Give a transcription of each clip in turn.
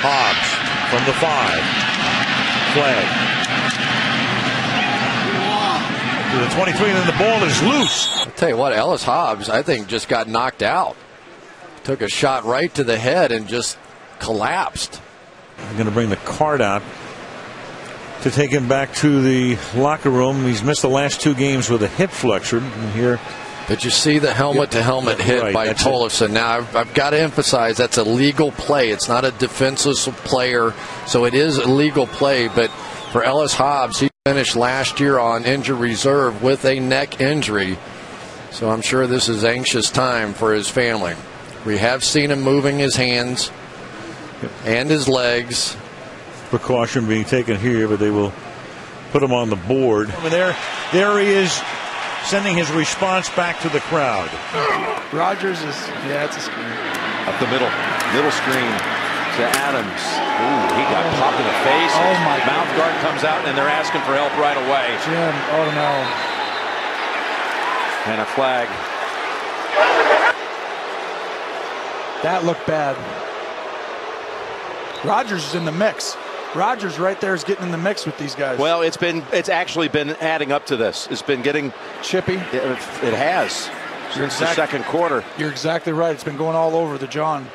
Hobbs from the 5. Flag. To the 23, and then the ball is loose. I'll tell you what, Ellis Hobbs, I think, just got knocked out. Took a shot right to the head and just collapsed. I'm going to bring the card out to take him back to the locker room. He's missed the last 2 games with a hip flexor. And here, but you see the helmet-to-helmet hit right, by Tollefson. Now, I've got to emphasize that's a legal play. It's not a defenseless player, so it is a legal play. But for Ellis Hobbs, he finished last year on injured reserve with a neck injury. So I'm sure this is anxious time for his family. We have seen him moving his hands and his legs. Precaution being taken here, but they will put him on the board. I mean, there he is, sending his response back to the crowd. Rogers is, it's a screen. Up the middle screen to Adams. Ooh, he got popped in the face. Oh my! Mouth guard comes out, and they're asking for help right away. Jim, oh no! And a flag. That looked bad. Rogers is in the mix. Rogers right there is getting in the mix with these guys. Well, it's actually been adding up to this. It's been getting chippy. It has since the second quarter. You're exactly right. It's been going all over the John.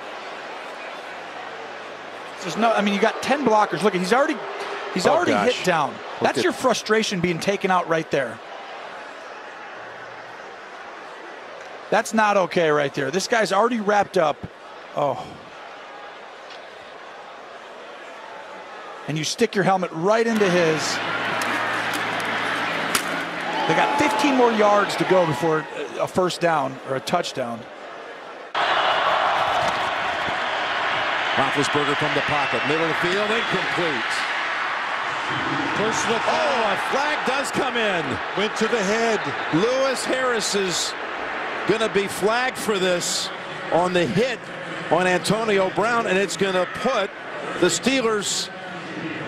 There's no. I mean, you got 10 blockers. Look, he's already hit down. That's your frustration being taken out right there. That's not okay right there. This guy's already wrapped up. Oh. And you stick your helmet right into his. They got 15 more yards to go before a first down or a touchdown. Roethlisberger from the pocket, middle of the field, incomplete. Personal foul. A flag does come in. Went to the head. Lewis Harris is going to be flagged for this on the hit on Antonio Brown, and it's going to put the Steelers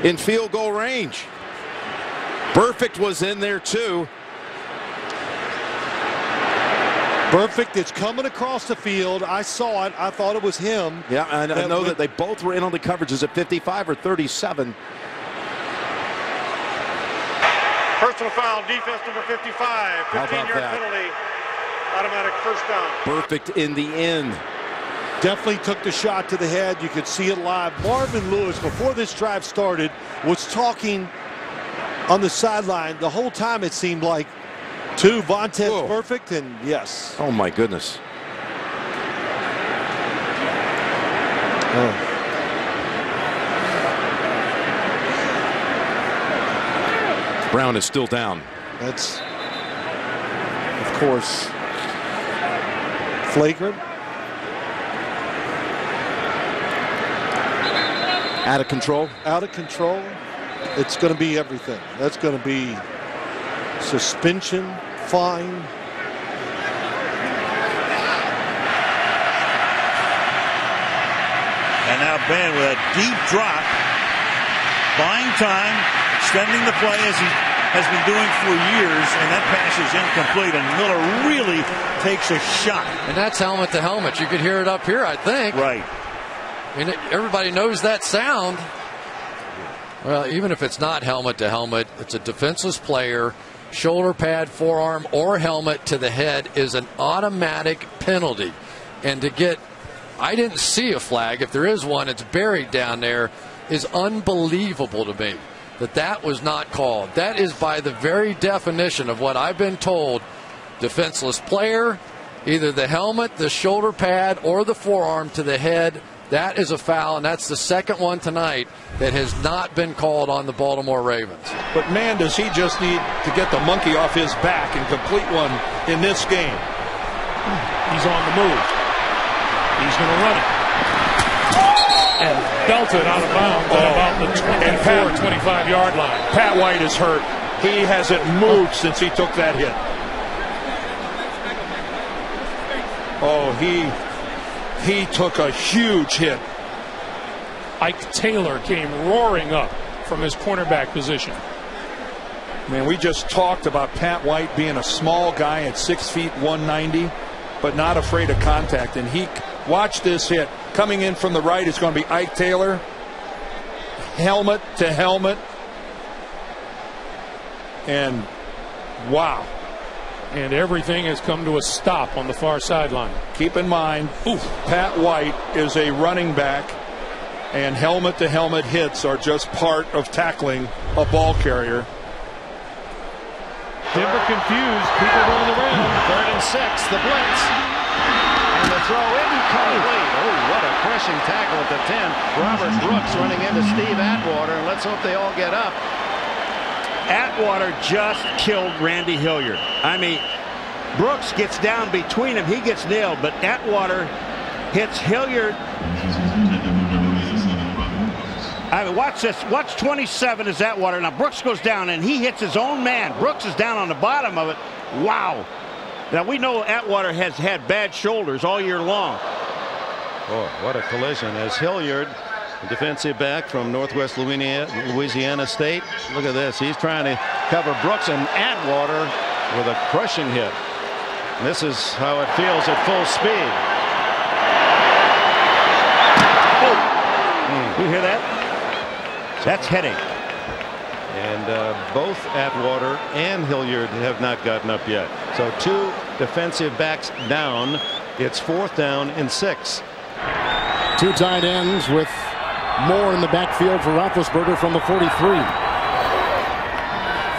in field goal range. Burfict was in there too. Burfict, it's coming across the field. I saw it. I thought it was him. Yeah, and I know that they both were in on the coverages at 55 or 37. Personal foul, defense number 55. 15-yard penalty. Automatic first down. Burfict in the end. Definitely took the shot to the head. You could see it live. Marvin Lewis, before this drive started, was talking on the sideline. The whole time it seemed like to Vontaze Burfict, and yes. Oh, my goodness. Brown is still down. That's, of course, flagrant. Out of control? Out of control. It's going to be everything. That's going to be suspension, fine. And now Ben with a deep drop, buying time, extending the play as he has been doing for years, and that pass is incomplete, and Miller really takes a shot. And that's helmet to helmet. You could hear it up here, I think. Right. I mean, everybody knows that sound. Well, even if it's not helmet to helmet, it's a defenseless player. Shoulder pad, forearm, or helmet to the head is an automatic penalty. And to get, I didn't see a flag. If there is one, it's buried down there, is unbelievable to me. That was not called. That is by the very definition of what I've been told, defenseless player, either the helmet, the shoulder pad, or the forearm to the head. That is a foul, and that's the second one tonight that has not been called on the Baltimore Ravens. But man, does he just need to get the monkey off his back and complete one in this game. He's on the move. He's going to run it. And belted out of bounds at about the 25-yard line. Pat White is hurt. He hasn't moved since he took that hit. Oh, he took a huge hit. Ike Taylor came roaring up from his cornerback position. Man, we just talked about Pat White being a small guy at 6 feet 190, but not afraid of contact. And he watched this hit. Coming in from the right is going to be Ike Taylor. helmet to helmet. And wow. And everything has come to a stop on the far sideline. Keep in mind, Pat White is a running back, and helmet to helmet hits are just part of tackling a ball carrier. Denver confused, people running around. 3rd and 6, the blitz. And the throw incomplete. Oh, what a crushing tackle at the 10. Robert Brooks running into Steve Atwater, and let's hope they all get up. Atwater just killed Randy Hilliard. I mean, Brooks gets down between them. He gets nailed, but Atwater hits Hilliard. I mean, watch this. Watch 27 is Atwater. Now, Brooks goes down, and he hits his own man. Brooks is down on the bottom of it. Wow. Now, we know Atwater has had bad shoulders all year long. Oh, what a collision as Hilliard, the defensive back from Northwest Louisiana State. Look at this. He's trying to cover Brooks, and Atwater with a crushing hit. And this is how it feels at full speed. You hear that? That's heading. And both Atwater and Hilliard have not gotten up yet. So 2 defensive backs down. It's 4th down and 6. 2 tight ends with Moore in the backfield for Roethlisberger from the 43.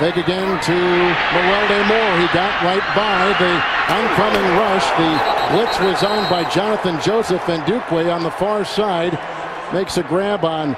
Fake again to Morelde Moore. He got right by the oncoming rush. The blitz was owned by Jonathan Joseph, and Dukwe on the far side makes a grab on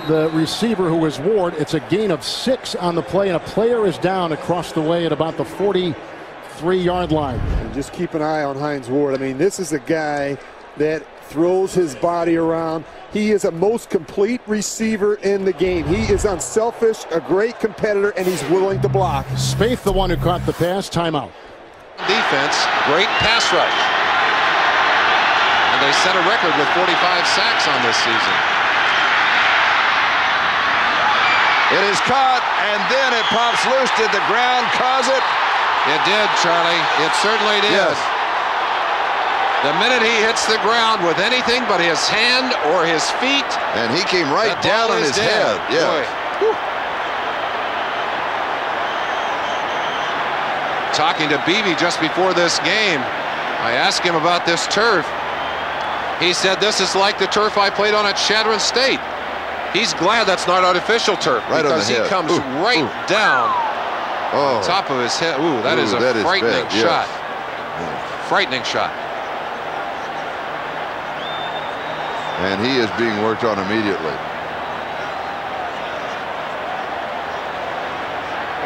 the receiver, who is Ward. It's a gain of 6 on the play, and a player is down across the way at about the 43-yard line. And just keep an eye on Hines Ward. I mean, this is a guy that throws his body around. He is a most complete receiver in the game. He is unselfish, a great competitor, and he's willing to block. Spaeth, the one who caught the pass. Timeout. Defense, great pass rush. And they set a record with 45 sacks on this season. It is caught, and then it pops loose. Did the ground cause it? It did, Charlie. It certainly did. Yes. The minute he hits the ground with anything but his hand or his feet. And he came right down on his head. Yeah. Talking to Beebe just before this game, I asked him about this turf. He said, this is like the turf I played on at Chadron State. He's glad that's not artificial turf, right, because he comes right down on top of his head. Ooh, that is a frightening shot. Yes. Frightening shot. And he is being worked on immediately.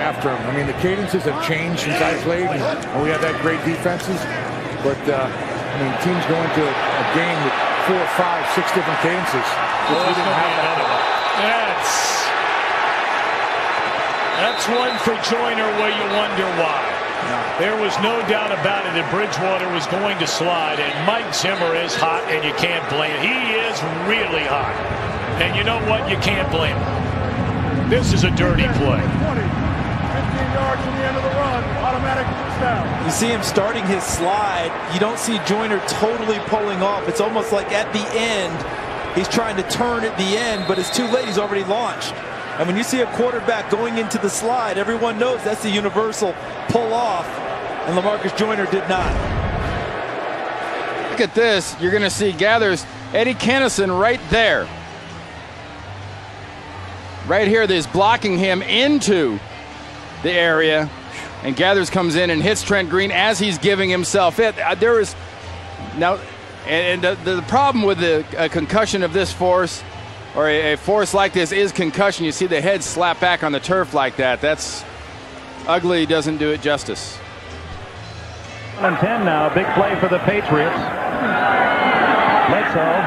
After him. I mean, the cadences have changed since I played, and we have had great defenses. But, I mean, teams go into a game with 4, 5, 6 different cadences. Well, we didn't have that. That's one for Joyner where you wonder why. There was no doubt about it that Bridgewater was going to slide, and Mike Zimmer is hot, and you can't blame him. He is really hot. And you know what? You can't blame him. This is a dirty play. 20, 15 yards from the end of the run, automatic touchdown. You see him starting his slide. You don't see Joyner totally pulling off. It's almost like at the end, he's trying to turn at the end, but it's too late. He's already launched. And when you see a quarterback going into the slide, everyone knows that's the universal pull off, and LaMarcus Joyner did not. Look at this. You're going to see Gathers, Eddie Kennison right there. Right here, there's blocking him into the area, and Gathers comes in and hits Trent Green as he's giving himself it. There is now, and the problem with a concussion of this force, or a force like this, is concussion. You see the head slap back on the turf like that. That's ugly. Doesn't do it justice. 1-10 now. Big play for the Patriots. Bledsoe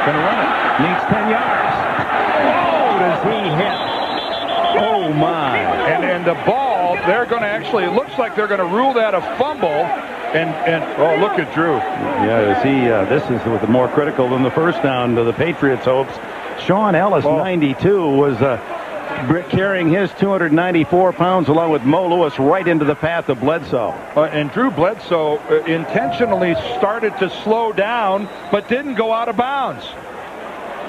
gonna run it. Needs 10 yards. Oh, does he hit? Oh my! And the ball, they're going to actually. It looks like they're going to rule that a fumble. And oh, look at Drew. Yeah, this is more critical than the first down to the Patriots' hopes. Sean Ellis, 92, was carrying his 294 pounds along with Mo Lewis right into the path of Bledsoe. And Drew Bledsoe intentionally started to slow down, but didn't go out of bounds.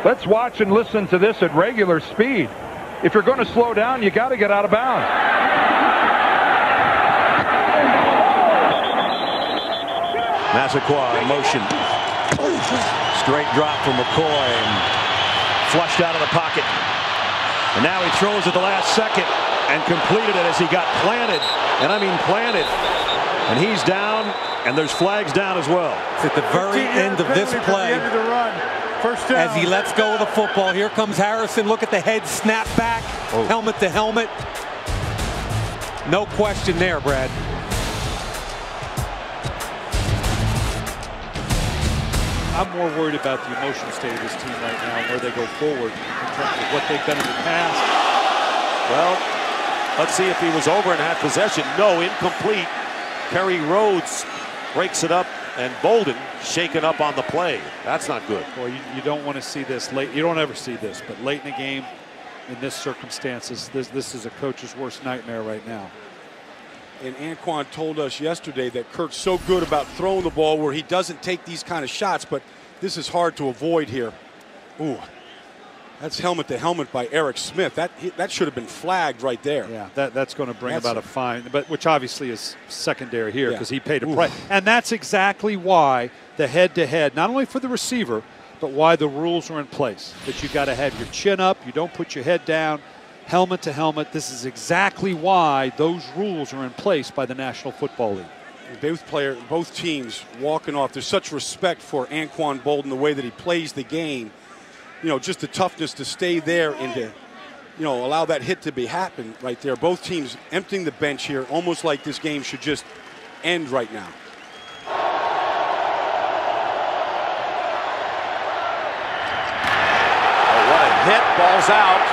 Let's watch and listen to this at regular speed. If you're going to slow down, you got to get out of bounds. Massaquoi in motion. Straight drop from McCoy and flushed out of the pocket. And now he throws at the last second and completed it as he got planted. And I mean planted. And he's down, and there's flags down as well. It's at the very end of this play. First down. As he lets go of the football, here comes Harrison. Look at the head snap back, helmet to helmet. No question there, Brad. I'm more worried about the emotional state of this team right now and where they go forward in terms of what they've done in the past. Well, let's see if he was over and had possession. No, incomplete. Kerry Rhodes breaks it up, and Bolden shaken up on the play. That's not good. Boy, you don't want to see this late. You don't ever see this, but late in the game, in this circumstances, this is a coach's worst nightmare right now. And Anquan told us yesterday that Kirk's so good about throwing the ball where he doesn't take these kind of shots, but this is hard to avoid here. Ooh, that's helmet to helmet by Eric Smith. That should have been flagged right there. Yeah, that's going to bring about a fine, but which obviously is secondary here because he paid a price. And that's exactly why the head-to-head, not only for the receiver, but why the rules are in place. That you got to have your chin up, you don't put your head down. Helmet to helmet. This is exactly why those rules are in place by the National Football League. Both teams walking off. There's such respect for Anquan Bolden, the way that he plays the game. You know, just the toughness to stay there and to, you know, allow that hit to be happen right there. Both teams emptying the bench here, almost like this game should just end right now. Oh, what a hit! Ball's out.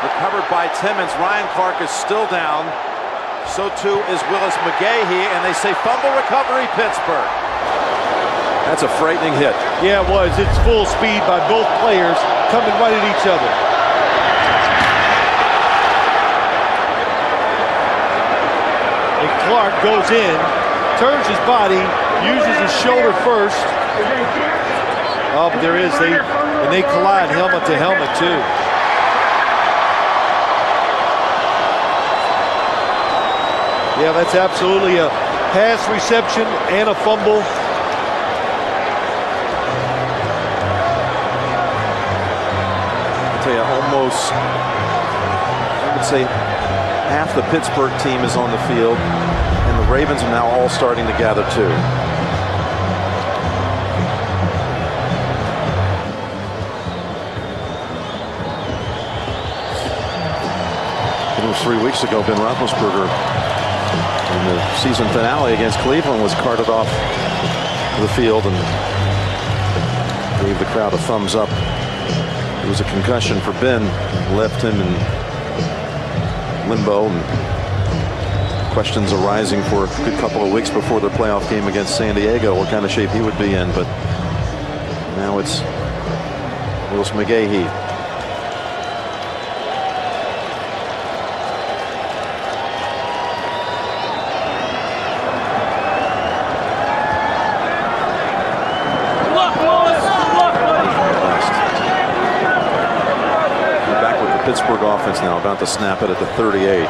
Recovered by Timmons. Ryan Clark is still down. So too is Willis McGahee, and they say fumble recovery, Pittsburgh. That's a frightening hit. Yeah, it was. It's full speed by both players coming right at each other. And Clark goes in, turns his body, uses his shoulder first. Oh, but there is. They collide helmet to helmet, too. Yeah, that's absolutely a pass reception and a fumble. I'll tell you, almost, I would say, half the Pittsburgh team is on the field, and the Ravens are now all starting to gather too. 3 weeks ago, Ben Roethlisberger in the season finale against Cleveland was carted off the field and gave the crowd a thumbs up. It was a concussion for Ben, left him in limbo, and questions arising for a good couple of weeks before their playoff game against San Diego, what kind of shape he would be in. But now it's Willis McGahee. Pittsburgh offense now about to snap it at the 38.